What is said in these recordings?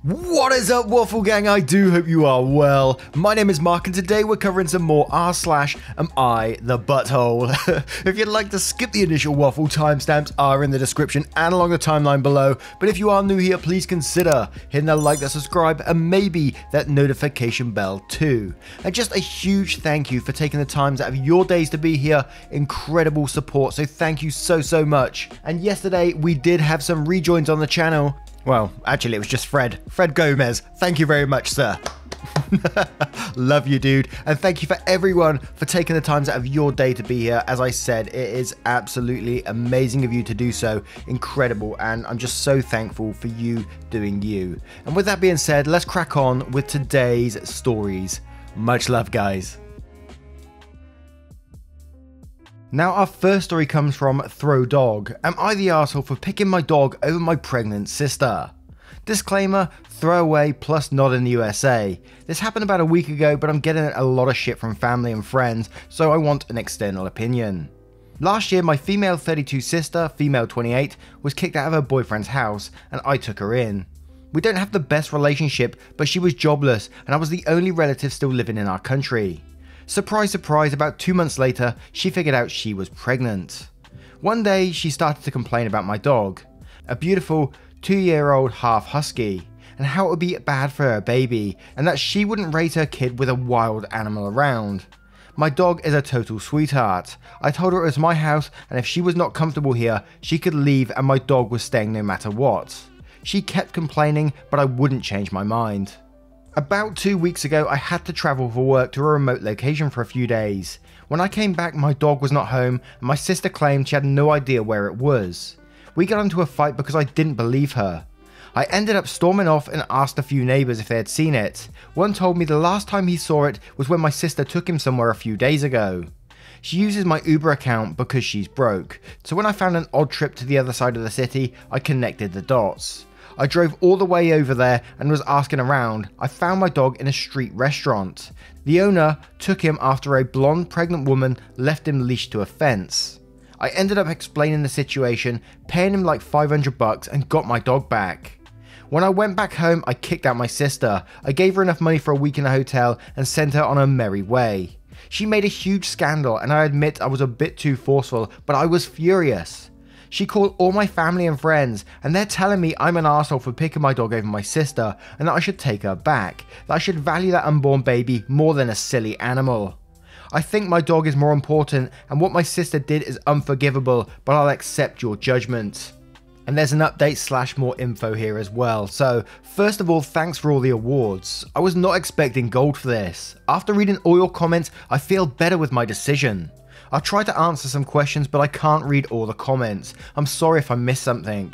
What is up, Waffle Gang? I do hope you are well. My name is Mark and today we're covering some more r/am I the butthole. If you'd like to skip the initial waffle, timestamps are in the description and along the timeline below, but if you are new here, please consider hitting that like, that subscribe, and maybe that notification bell too. And just a huge thank you for taking the times out of your days to be here. Incredible support, so thank you so much. And yesterday we did have some rejoins on the channel. Well, actually it was just Fred Gomez. Thank you very much, sir. Love you, dude. And thank you for everyone for taking the times out of your day to be here. As I said, it is absolutely amazing of you to do so. Incredible. And I'm just so thankful for you doing you. And with that being said, let's crack on with today's stories. Much love, guys. Now our first story comes from Throw Dog. Am I the arsehole for picking my dog over my pregnant sister? Disclaimer, throwaway plus not in the USA. This happened about a week ago, but I'm getting a lot of shit from family and friends, so I want an external opinion. Last year, my female 32 sister, female 28, was kicked out of her boyfriend's house, and I took her in. We don't have the best relationship, but she was jobless, and I was the only relative still living in our country. Surprise, surprise, about 2 months later, she figured out she was pregnant. One day, she started to complain about my dog, a beautiful 2-year-old half husky, and how it would be bad for her baby, and that she wouldn't raise her kid with a wild animal around. My dog is a total sweetheart. I told her it was my house, and if she was not comfortable here, she could leave and my dog was staying no matter what. She kept complaining, but I wouldn't change my mind. About 2 weeks ago, I had to travel for work to a remote location for a few days. When I came back, my dog was not home, and my sister claimed she had no idea where it was. We got into a fight because I didn't believe her. I ended up storming off and asked a few neighbours if they had seen it. One told me the last time he saw it was when my sister took him somewhere a few days ago. She uses my Uber account because she's broke, so when I found an odd trip to the other side of the city, I connected the dots. I drove all the way over there and was asking around. I found my dog in a street restaurant. The owner took him after a blonde pregnant woman left him leashed to a fence. I ended up explaining the situation, paying him like $500 and got my dog back. When I went back home, I kicked out my sister. I gave her enough money for a week in a hotel and sent her on her merry way. She made a huge scandal and I admit I was a bit too forceful, but I was furious. She called all my family and friends, and they're telling me I'm an arsehole for picking my dog over my sister, and that I should take her back, that I should value that unborn baby more than a silly animal. I think my dog is more important, and what my sister did is unforgivable, but I'll accept your judgment. And there's an update / more info here as well. So, first of all, thanks for all the awards. I was not expecting gold for this. After reading all your comments, I feel better with my decision. I'll try to answer some questions, but I can't read all the comments. I'm sorry if I missed something.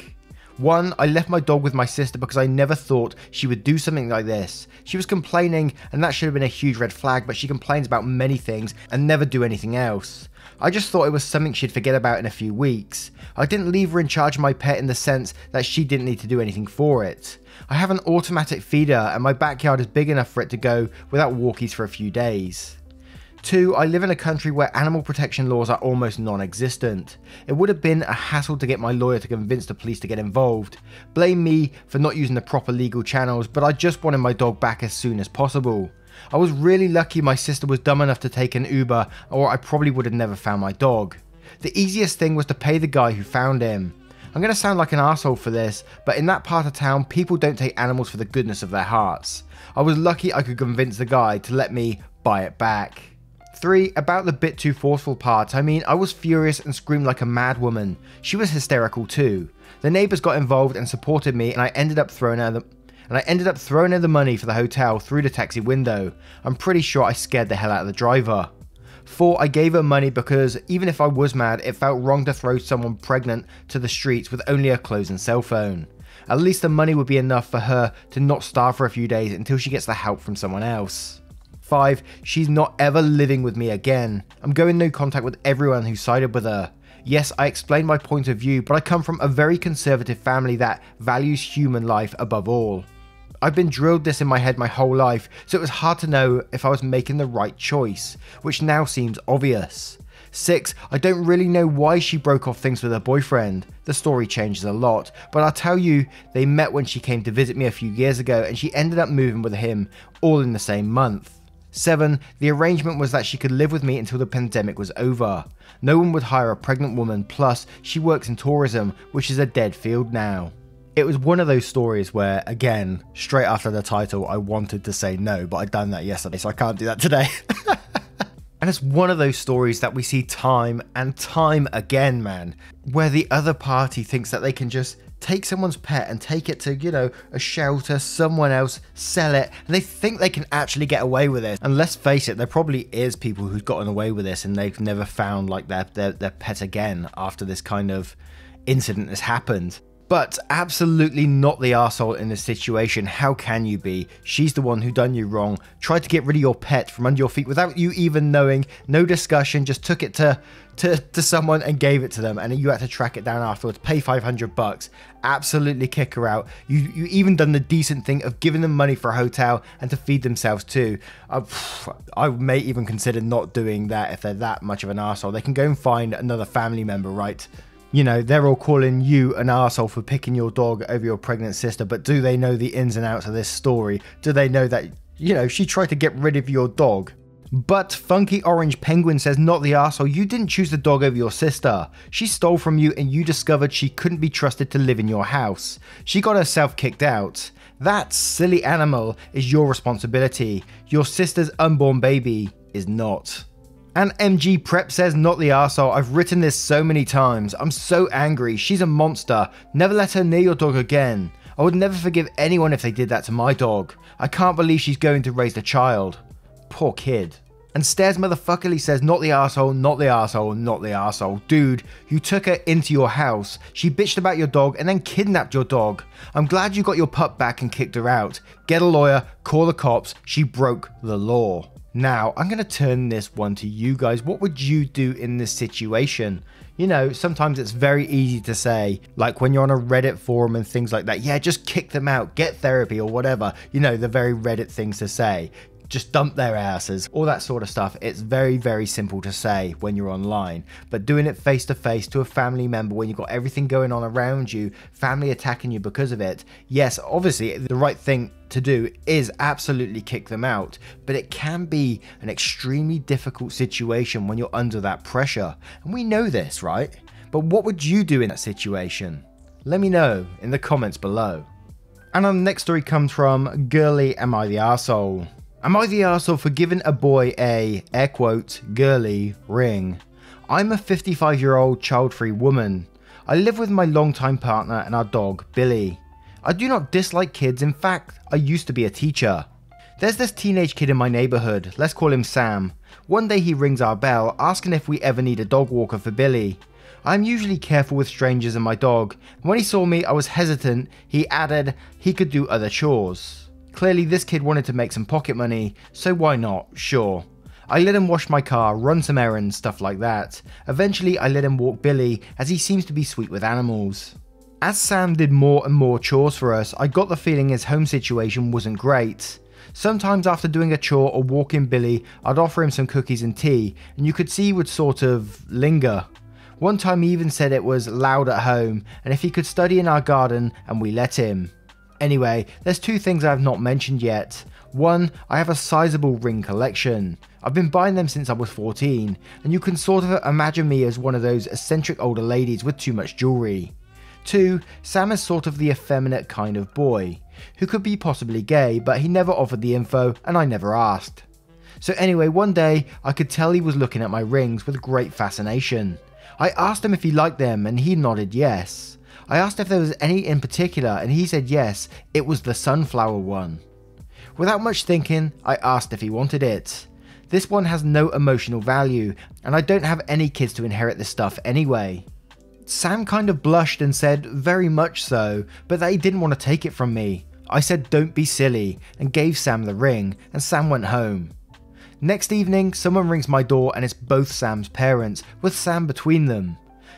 1. I left my dog with my sister because I never thought she would do something like this. She was complaining, and that should have been a huge red flag, but she complains about many things and never do anything else. I just thought it was something she'd forget about in a few weeks. I didn't leave her in charge of my pet in the sense that she didn't need to do anything for it. I have an automatic feeder and my backyard is big enough for it to go without walkies for a few days. 2. I live in a country where animal protection laws are almost non-existent. It would have been a hassle to get my lawyer to convince the police to get involved. Blame me for not using the proper legal channels, but I just wanted my dog back as soon as possible. I was really lucky my sister was dumb enough to take an Uber, or I probably would have never found my dog. The easiest thing was to pay the guy who found him. I'm going to sound like an arsehole for this, but in that part of town, people don't take animals for the goodness of their hearts. I was lucky I could convince the guy to let me buy it back. 3. About the bit too forceful part, I mean, I was furious and screamed like a mad woman. She was hysterical too. The neighbours got involved and supported me, and I ended up throwing her the money for the hotel through the taxi window. I'm pretty sure I scared the hell out of the driver. 4. I gave her money because even if I was mad, it felt wrong to throw someone pregnant to the streets with only her clothes and cell phone. At least the money would be enough for her to not starve for a few days until she gets the help from someone else. 5. She's not ever living with me again. I'm going no contact with everyone who sided with her. Yes, I explained my point of view, but I come from a very conservative family that values human life above all. I've been drilled this in my head my whole life, so it was hard to know if I was making the right choice, which now seems obvious. 6. I don't really know why she broke off things with her boyfriend. The story changes a lot, but I'll tell you, they met when she came to visit me a few years ago and she ended up moving with him all in the same month. 7. The arrangement was that she could live with me until the pandemic was over. No one would hire a pregnant woman, plus she works in tourism, which is a dead field now. It was one of those stories where, again, straight after the title, I wanted to say no, but I'd done that yesterday, so I can't do that today. And it's one of those stories that we see time and time again, man, where the other party thinks that they can just take someone's pet and take it to, you know, a shelter, someone else, sell it, and they think they can actually get away with it. And let's face it, there probably is people who've gotten away with this and they've never found like their pet again after this kind of incident has happened. But absolutely not the arsehole in this situation. How can you be? She's the one who done you wrong, tried to get rid of your pet from under your feet without you even knowing, no discussion, just took it to someone and gave it to them, and you had to track it down afterwards, pay $500. Absolutely kick her out. You even done the decent thing of giving them money for a hotel and to feed themselves too. I may even consider not doing that if they're that much of an arsehole. They can go and find another family member, right? You know, they're all calling you an arsehole for picking your dog over your pregnant sister, but do they know the ins and outs of this story? Do they know that, you know, she tried to get rid of your dog? But Funky Orange Penguin says, not the arsehole, you didn't choose the dog over your sister. She stole from you and you discovered she couldn't be trusted to live in your house. She got herself kicked out. That silly animal is your responsibility. Your sister's unborn baby is not. And MG Prep says, not the arsehole, I've written this so many times. I'm so angry. She's a monster. Never let her near your dog again. I would never forgive anyone if they did that to my dog. I can't believe she's going to raise the child. Poor kid. And Stairs Motherfuckerly says, not the arsehole, not the arsehole, not the arsehole. Dude, you took her into your house. She bitched about your dog and then kidnapped your dog. I'm glad you got your pup back and kicked her out. Get a lawyer, call the cops. She broke the law. Now, I'm going to turn this one to you guys. What would you do in this situation? You know, sometimes it's very easy to say, like when you're on a Reddit forum and things like that, yeah, just kick them out, get therapy or whatever. You know, the very Reddit things to say. Just dump their asses, all that sort of stuff. It's very, very simple to say when you're online, but doing it face to face to a family member when you've got everything going on around you, family attacking you because of it, yes, obviously the right thing to do is absolutely kick them out, but it can be an extremely difficult situation when you're under that pressure, and we know this, right? But what would you do in that situation? Let me know in the comments below. And our next story comes from Girly Am I the Arsehole? Am I the arsehole for giving a boy a, air quote, girly ring? I'm a 55-year-old child-free woman. I live with my longtime partner and our dog, Billy. I do not dislike kids, in fact, I used to be a teacher. There's this teenage kid in my neighbourhood, let's call him Sam. One day he rings our bell, asking if we ever need a dog walker for Billy. I'm usually careful with strangers and my dog, and when he saw me I was hesitant. He added he could do other chores. Clearly this kid wanted to make some pocket money, so why not? Sure. I let him wash my car, run some errands, stuff like that. Eventually I let him walk Billy, as he seems to be sweet with animals. As Sam did more and more chores for us, I got the feeling his home situation wasn't great. Sometimes after doing a chore or walking Billy, I'd offer him some cookies and tea, and you could see he would sort of linger. One time he even said it was loud at home, and if he could study in our garden, and we let him. Anyway, there's two things I have not mentioned yet. One, I have a sizable ring collection. I've been buying them since I was 14, and you can sort of imagine me as one of those eccentric older ladies with too much jewellery. 2, Sam is sort of the effeminate kind of boy, who could be possibly gay, but he never offered the info and I never asked. So anyway, one day I could tell he was looking at my rings with great fascination. I asked him if he liked them and he nodded yes. I asked if there was any in particular and he said yes, it was the sunflower one. Without much thinking, I asked if he wanted it. This one has no emotional value, and I don't have any kids to inherit this stuff anyway. Sam kind of blushed and said very much so, but that he didn't want to take it from me. I said don't be silly, and gave Sam the ring, and Sam went home. Next evening, someone rings my door and it's both Sam's parents, with Sam between them.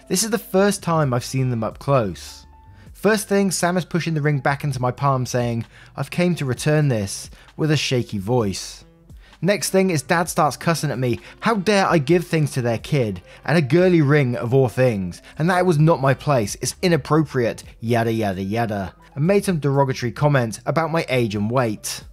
This is the first time I've seen them up close. First thing, Sam is pushing the ring back into my palm saying, "I've came to return this," with a shaky voice. Next thing is dad starts cussing at me, how dare I give things to their kid, and a girly ring of all things, and that it was not my place, it's inappropriate, yada yada yada, and made some derogatory comments about my age and weight.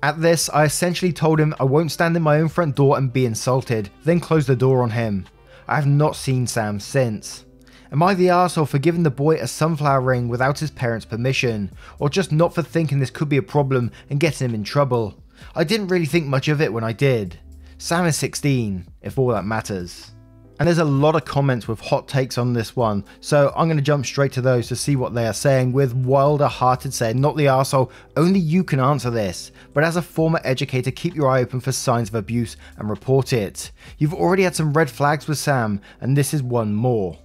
At this, I essentially told him I won't stand in my own front door and be insulted, then closed the door on him. I have not seen Sam since. Am I the arsehole for giving the boy a sunflower ring without his parents' permission, or just not for thinking this could be a problem and getting him in trouble? I didn't really think much of it when I did. Sam is 16, if all that matters. And there's a lot of comments with hot takes on this one, so I'm going to jump straight to those to see what they are saying, with Wilder Hearted saying, not the arsehole, only you can answer this, but as a former educator keep your eye open for signs of abuse and report it. You've already had some red flags with Sam, and this is one more.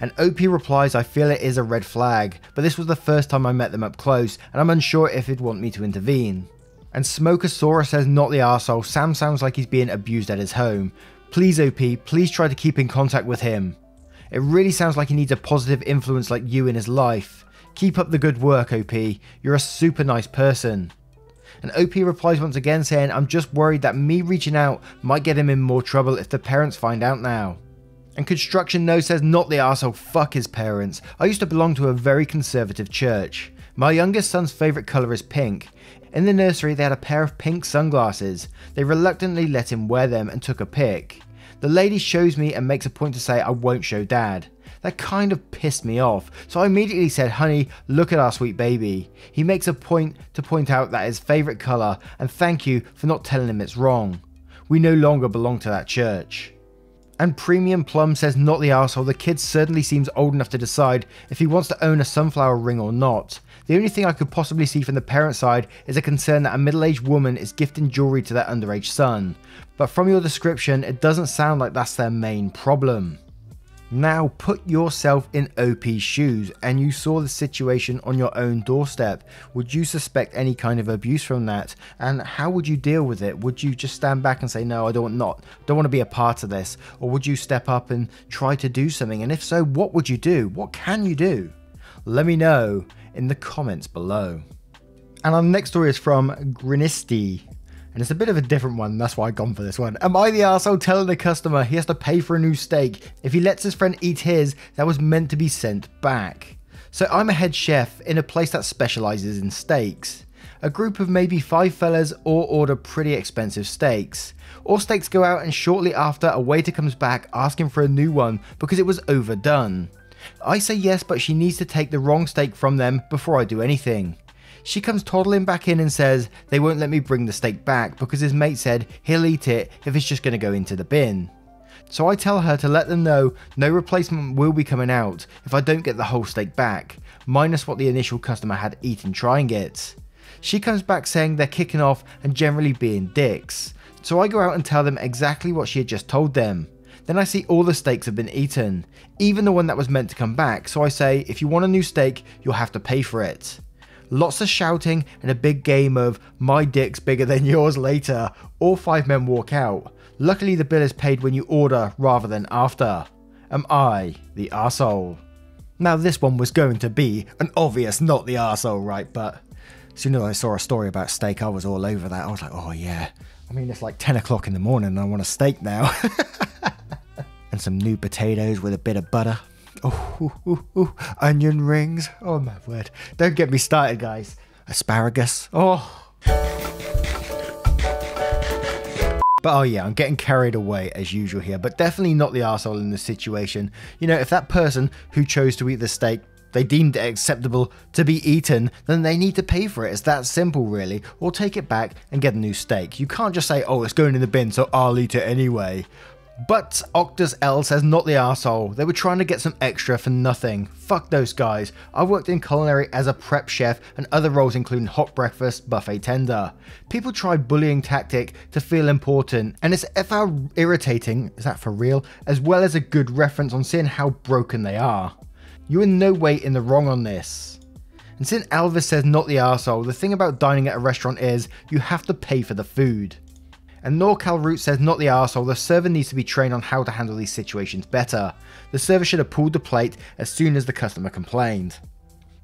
And OP replies, I feel it is a red flag, but this was the first time I met them up close, and I'm unsure if he'd want me to intervene. And Smokersaurus says, not the arsehole, Sam sounds like he's being abused at his home. Please OP, please try to keep in contact with him. It really sounds like he needs a positive influence like you in his life. Keep up the good work OP, you're a super nice person. And OP replies once again saying, I'm just worried that me reaching out might get him in more trouble if the parents find out now. And Construction No says, not the arsehole, fuck his parents. I used to belong to a very conservative church. My youngest son's favourite colour is pink. In the nursery they had a pair of pink sunglasses. They reluctantly let him wear them and took a pic. The lady shows me and makes a point to say I won't show dad. That kind of pissed me off, so I immediately said, honey, look at our sweet baby. He makes a point to point out that his favourite colour and thank you for not telling him it's wrong. We no longer belong to that church. And Premium Plum says, not the arsehole, the kid certainly seems old enough to decide if he wants to own a sunflower ring or not. The only thing I could possibly see from the parent side is a concern that a middle-aged woman is gifting jewellery to their underage son. But from your description, it doesn't sound like that's their main problem. Now put yourself in OP's shoes and you saw the situation on your own doorstep. Would you suspect any kind of abuse from that? And how would you deal with it? Would you just stand back and say, no, I don't want to be a part of this? Or would you step up and try to do something? And if so, what would you do? What can you do? Let me know in the comments below. And our next story is from Grinisty. And it's a bit of a different one, that's why I've gone for this one. Am I the arsehole telling the customer he has to pay for a new steak if he lets his friend eat his that was meant to be sent back? So I'm a head chef in a place that specialises in steaks. A group of maybe 5 fellas all order pretty expensive steaks. All steaks go out and shortly after a waiter comes back asking for a new one because it was overdone. I say yes, but she needs to take the wrong steak from them before I do anything. She comes toddling back in and says they won't let me bring the steak back because his mate said he'll eat it if it's just going to go into the bin. So I tell her to let them know no replacement will be coming out if I don't get the whole steak back, minus what the initial customer had eaten trying it. She comes back saying they're kicking off and generally being dicks. So I go out and tell them exactly what she had just told them. Then I see all the steaks have been eaten, even the one that was meant to come back, so I say if you want a new steak you'll have to pay for it. Lots of shouting and a big game of my dick's bigger than yours later. All 5 men walk out. Luckily the bill is paid when you order rather than after. Am I the arsehole? Now this one was going to be an obvious not the arsehole, right? But as soon as I saw a story about steak I was all over that. I was like, oh yeah. I mean it's like 10 o'clock in the morning and I want a steak now. And some new potatoes with a bit of butter. Oh, onion rings. Oh my word. Don't get me started, guys. Asparagus. Oh. But oh yeah, I'm getting carried away as usual here, but definitely not the arsehole in this situation. You know, if that person who chose to eat the steak, they deemed it acceptable to be eaten, then they need to pay for it. It's that simple really. Or take it back and get a new steak. You can't just say, oh, it's going in the bin, so I'll eat it anyway. But Octus L says not the arsehole. They were trying to get some extra for nothing. Fuck those guys. I worked in culinary as a prep chef and other roles including hot breakfast, buffet tender. People try bullying tactic to feel important and it's FR irritating, is that for real, as well as a good reference on seeing how broken they are. You're in no way in the wrong on this. And since Elvis says not the arsehole, the thing about dining at a restaurant is you have to pay for the food. And NorCal Root says not the arsehole, the server needs to be trained on how to handle these situations better. The server should have pulled the plate as soon as the customer complained.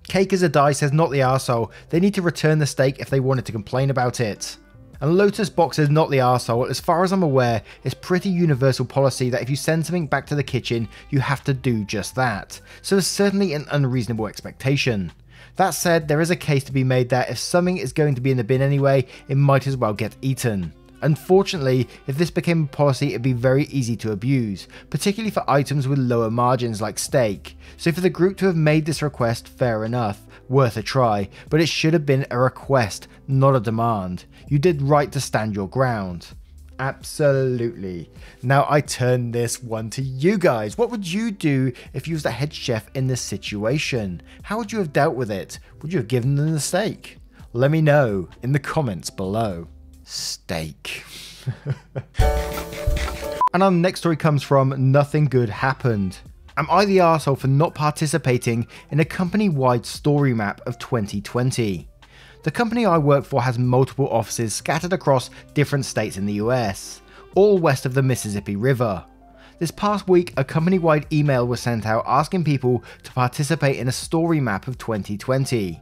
Cake as a Die says not the arsehole, they need to return the steak if they wanted to complain about it. And Lotus Box is not the arsehole. As far as I'm aware, it's pretty universal policy that if you send something back to the kitchen, you have to do just that. So it's certainly an unreasonable expectation. That said, there is a case to be made that if something is going to be in the bin anyway, it might as well get eaten. Unfortunately, if this became a policy, it'd be very easy to abuse, particularly for items with lower margins like steak. So for the group to have made this request, fair enough, worth a try, but it should have been a request, not a demand. You did right to stand your ground. Absolutely. Now I turn this one to you guys. What would you do if you was the head chef in this situation? How would you have dealt with it? Would you have given them the steak? Let me know in the comments below. Steak. And our next story comes from Nothing Good Happened. Am I the arsehole for not participating in a company-wide story map of 2020? The company I work for has multiple offices scattered across different states in the US, all west of the Mississippi River. This past week, a company-wide email was sent out asking people to participate in a story map of 2020.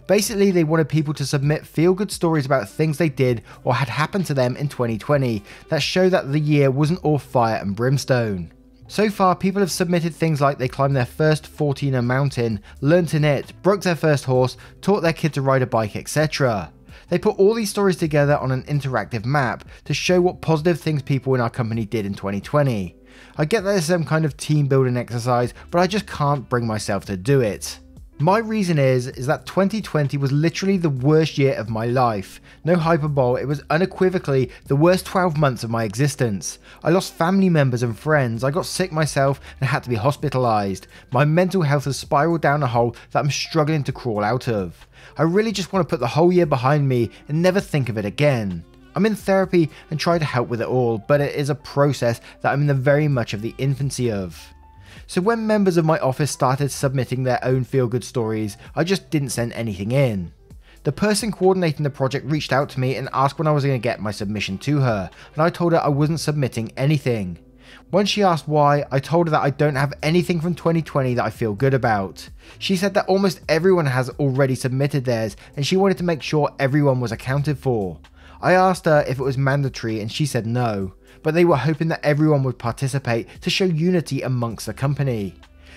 Basically, they wanted people to submit feel-good stories about things they did or had happened to them in 2020 that show that the year wasn't all fire and brimstone. So far, people have submitted things like they climbed their first 14er mountain, learnt in it, broke their first horse, taught their kid to ride a bike, etc. They put all these stories together on an interactive map to show what positive things people in our company did in 2020. I get that it's some kind of team building exercise, but I just can't bring myself to do it. My reason is that 2020 was literally the worst year of my life. No hyperbole, it was unequivocally the worst 12 months of my existence. I lost family members and friends, I got sick myself and had to be hospitalised. My mental health has spiralled down a hole that I'm struggling to crawl out of. I really just want to put the whole year behind me and never think of it again. I'm in therapy and try to help with it all, but it is a process that I'm in the very much of the infancy of. So when members of my office started submitting their own feel-good stories, I just didn't send anything in. The person coordinating the project reached out to me and asked when I was going to get my submission to her, and I told her I wasn't submitting anything. When she asked why, I told her that I don't have anything from 2020 that I feel good about. She said that almost everyone has already submitted theirs, and she wanted to make sure everyone was accounted for. I asked her if it was mandatory and she said no, but they were hoping that everyone would participate to show unity amongst the company.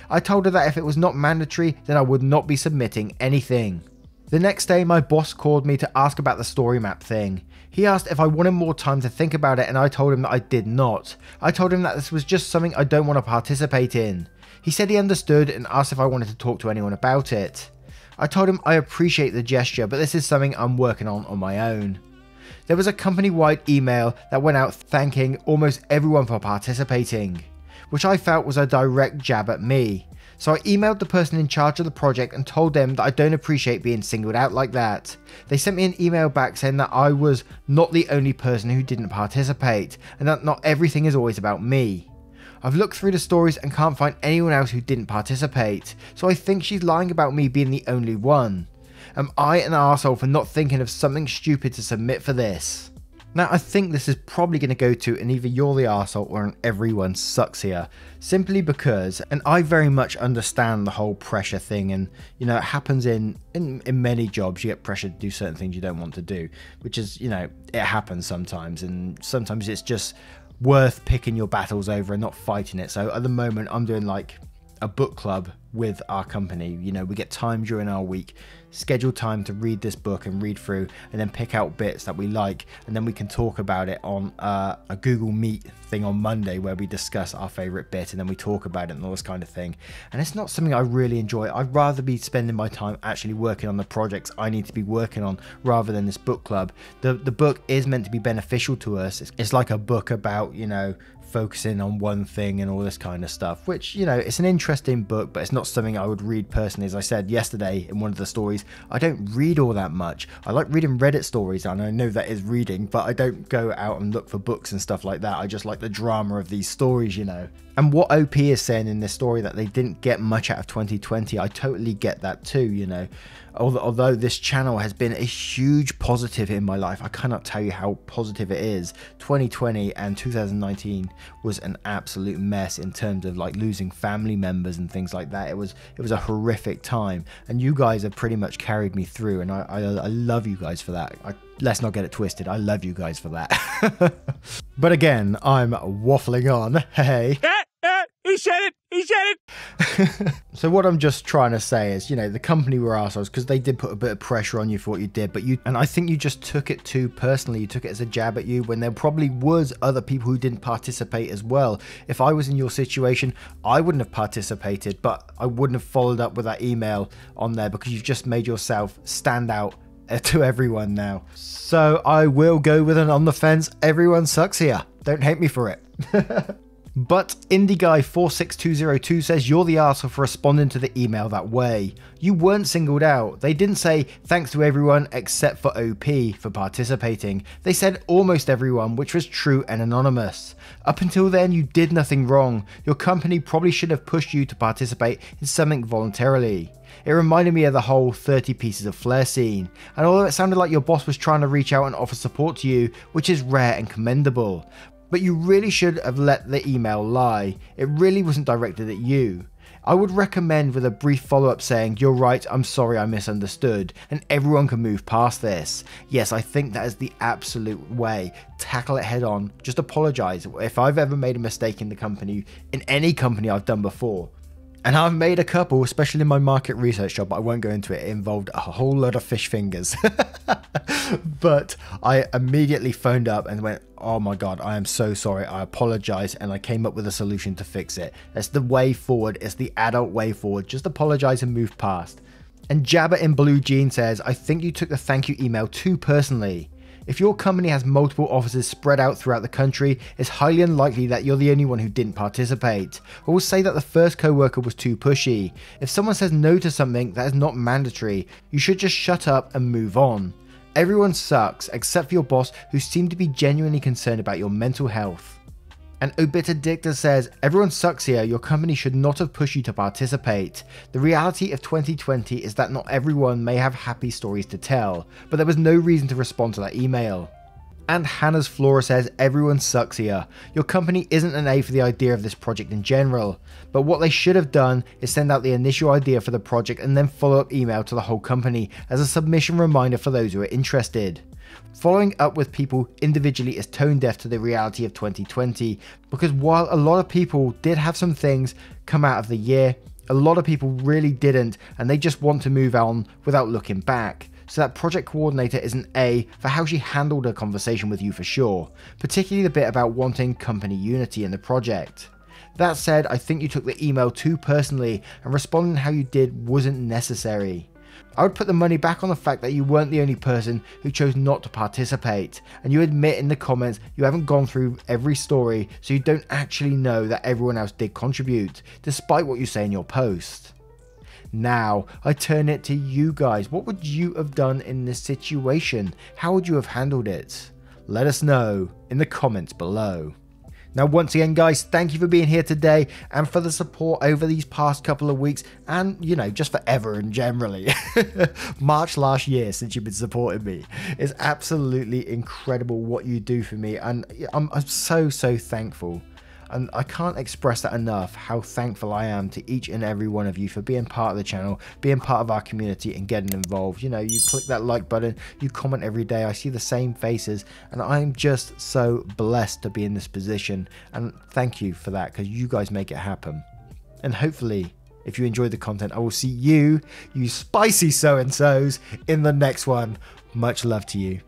I told her that if it was not mandatory, then I would not be submitting anything. The next day, my boss called me to ask about the story map thing. He asked if I wanted more time to think about it and I told him that I did not. I told him that this was just something I don't want to participate in. He said he understood and asked if I wanted to talk to anyone about it. I told him I appreciate the gesture, but this is something I'm working on my own. There was a company-wide email that went out thanking almost everyone for participating, which I felt was a direct jab at me. So I emailed the person in charge of the project and told them that I don't appreciate being singled out like that. They sent me an email back saying that I was not the only person who didn't participate, and that not everything is always about me. I've looked through the stories and can't find anyone else who didn't participate, so I think she's lying about me being the only one. Am I an arsehole for not thinking of something stupid to submit for this? Now I think this is probably going to go to an either you're the arsehole or an everyone sucks here, simply because, and I very much understand the whole pressure thing, and you know it happens in many jobs. You get pressure to do certain things you don't want to do, which is, you know, it happens sometimes, and sometimes it's just worth picking your battles over and not fighting it. So at the moment I'm doing like a book club with our company. You know, we get time during our week, schedule time to read this book and read through, and then pick out bits that we like, and then we can talk about it on a Google Meet thing on Monday where we discuss our favorite bit and then we talk about it and all this kind of thing. And it's not something I really enjoy. I'd rather be spending my time actually working on the projects I need to be working on rather than this book club. The book is meant to be beneficial to us. It's like a book about, you know, focusing on one thing and all this kind of stuff, which, you know, it's an interesting book, but it's not something I would read personally. As I said yesterday in one of the stories, I don't read all that much. I like reading Reddit stories, and I know that is reading, but I don't go out and look for books and stuff like that. I just like the drama of these stories, you know. And what OP is saying in this story, that they didn't get much out of 2020, I totally get that too, you know. Although this channel has been a huge positive in my life, I cannot tell you how positive it is. 2020 and 2019 was an absolute mess in terms of like losing family members and things like that. It was a horrific time, and you guys have pretty much carried me through, and I love you guys for that. let's not get it twisted. I love you guys for that. But again, I'm waffling on. Hey. He said it! He said it! So what I'm just trying to say is, you know, the company were arseholes because they did put a bit of pressure on you for what you did, and I think you just took it too personally. You took it as a jab at you when there probably was other people who didn't participate as well. If I was in your situation, I wouldn't have participated, but I wouldn't have followed up with that email on there because you've just made yourself stand out to everyone now. So I will go with an on the fence, everyone sucks here. Don't hate me for it. But IndieGuy46202 says you're the arsehole for responding to the email that way. You weren't singled out. They didn't say thanks to everyone except for OP for participating. They said almost everyone, which was true and anonymous. Up until then, you did nothing wrong. Your company probably should have pushed you to participate in something voluntarily. It reminded me of the whole 30 pieces of flair scene, and although it sounded like your boss was trying to reach out and offer support to you, which is rare and commendable, but you really should have let the email lie. It really wasn't directed at you. I would recommend with a brief follow-up saying, you're right, I'm sorry I misunderstood, and everyone can move past this. Yes, I think that is the absolute way. Tackle it head on. Just apologize. If I've ever made a mistake in the company, in any company I've done before, and I've made a couple, especially in my market research job, but I won't go into it. It involved a whole lot of fish fingers. But I immediately phoned up and went, oh my God, I am so sorry. I apologize. And I came up with a solution to fix it. That's the way forward. It's the adult way forward. Just apologize and move past. And Jabba in Blue Jean says, I think you took the thank you email too personally. If your company has multiple offices spread out throughout the country, it's highly unlikely that you're the only one who didn't participate. I will say that the first co-worker was too pushy. If someone says no to something that is not mandatory, you should just shut up and move on. Everyone sucks except for your boss, who seemed to be genuinely concerned about your mental health. And Obitadictor says, everyone sucks here, your company should not have pushed you to participate. The reality of 2020 is that not everyone may have happy stories to tell, but there was no reason to respond to that email. And Hannah's Flora says, everyone sucks here. Your company isn't an A for the idea of this project in general, but what they should have done is send out the initial idea for the project and then follow up email to the whole company as a submission reminder for those who are interested. Following up with people individually is tone deaf to the reality of 2020, because while a lot of people did have some things come out of the year, a lot of people really didn't, and they just want to move on without looking back. So that project coordinator is an A for how she handled her conversation with you for sure, particularly the bit about wanting company unity in the project. That said, I think you took the email too personally, and responding how you did wasn't necessary. I would put the money back on the fact that you weren't the only person who chose not to participate, and you admit in the comments you haven't gone through every story, so you don't actually know that everyone else did contribute, despite what you say in your post. Now, I turn it to you guys. What would you have done in this situation? How would you have handled it? Let us know in the comments below. Now, once again, guys, thank you for being here today and for the support over these past couple of weeks and, you know, just forever and generally. March last year since you've been supporting me. It's absolutely incredible what you do for me, and I'm so thankful. And I can't express that enough, how thankful I am to each and every one of you for being part of the channel, being part of our community and getting involved. You know, you click that like button, you comment every day, I see the same faces, and I'm just so blessed to be in this position. And thank you for that, because you guys make it happen. And hopefully, if you enjoyed the content, I will see you spicy so-and-sos, in the next one. Much love to you.